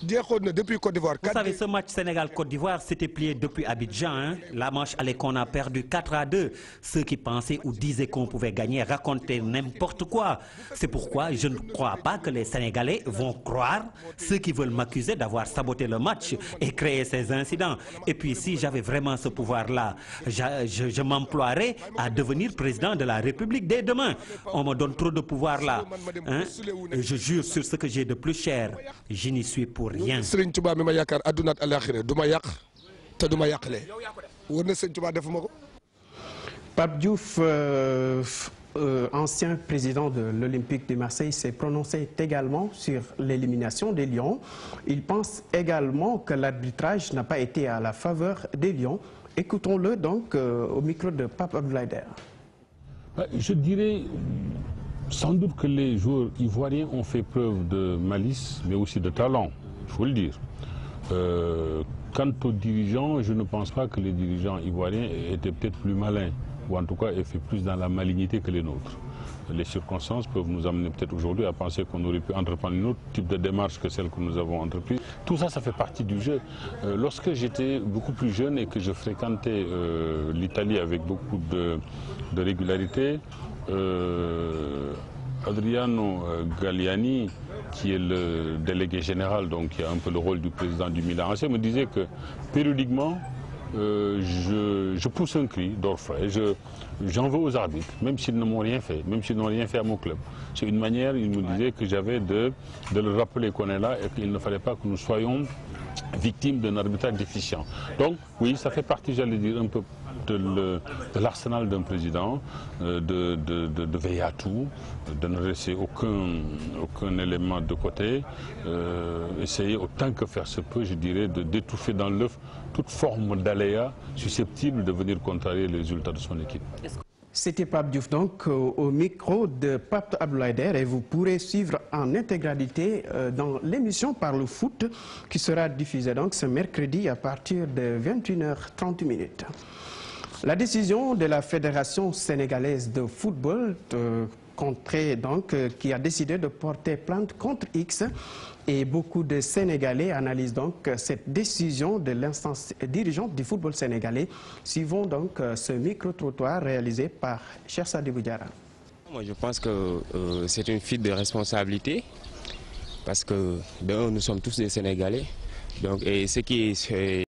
Depuis Côte d'Ivoire. Vous savez, ce match Sénégal-Côte d'Ivoire s'était plié depuis Abidjan. Hein. La manche allait qu'on a perdu 4-2. Ceux qui pensaient ou disaient qu'on pouvait gagner racontaient n'importe quoi. C'est pourquoi je ne crois pas que les Sénégalais vont croire ceux qui veulent m'accuser d'avoir saboté le match et créé ces incidents. Et puis si j'avais vraiment ce pouvoir-là, je m'emploierais à devenir président de la République dès demain. On me donne trop de pouvoir là. Hein. Je jure sur ce que j'ai de plus cher. Je n'y suis pour rien. Pape Diouf, ancien président de l'Olympique de Marseille, s'est prononcé également sur l'élimination des Lions. Il pense également que l'arbitrage n'a pas été à la faveur des Lions. Écoutons-le donc au micro de Pape Abdoulaye Der. Je dirais sans doute que les joueurs ivoiriens ont fait preuve de malice, mais aussi de talent, il faut le dire. Quant aux dirigeants, je ne pense pas que les dirigeants ivoiriens étaient peut-être plus malins, ou en tout cas aient fait plus dans la malignité que les nôtres. Les circonstances peuvent nous amener peut-être aujourd'hui à penser qu'on aurait pu entreprendre un autre type de démarche que celle que nous avons entreprise. Tout ça, ça fait partie du jeu. Lorsque j'étais beaucoup plus jeune et que je fréquentais l'Italie avec beaucoup de régularité, Adriano Galliani, qui est le délégué général, donc qui a un peu le rôle du président du Milan AC, me disait que périodiquement, je pousse un cri d'orfraie, j'en veux aux arbitres, même s'ils ne m'ont rien fait, même s'ils n'ont rien fait à mon club. C'est une manière, il me disait, que j'avais de leur rappeler qu'on est là et qu'il ne fallait pas que nous soyons victimes d'un arbitrage déficient. Donc oui, ça fait partie, j'allais dire, un peu de l'arsenal d'un président, de veiller à tout, de ne laisser aucun élément de côté, essayer autant que faire se peut, je dirais, d'étouffer dans l'œuf toute forme d'aléa susceptible de venir contrarier les résultats de son équipe. C'était Pape Diouf donc au micro de Pape Abdoulaye Der et vous pourrez suivre en intégralité dans l'émission Par le foot qui sera diffusée donc ce mercredi à partir de 21h30. La décision de la Fédération sénégalaise de football qui a décidé de porter plainte contre X et beaucoup de Sénégalais analysent donc cette décision de l'instance dirigeante du football sénégalais. Suivons donc ce micro-trottoir réalisé par Cheikh Sadibou Diarra. Moi je pense que c'est une fuite de responsabilité parce que nous sommes tous des Sénégalais donc, et ce qui est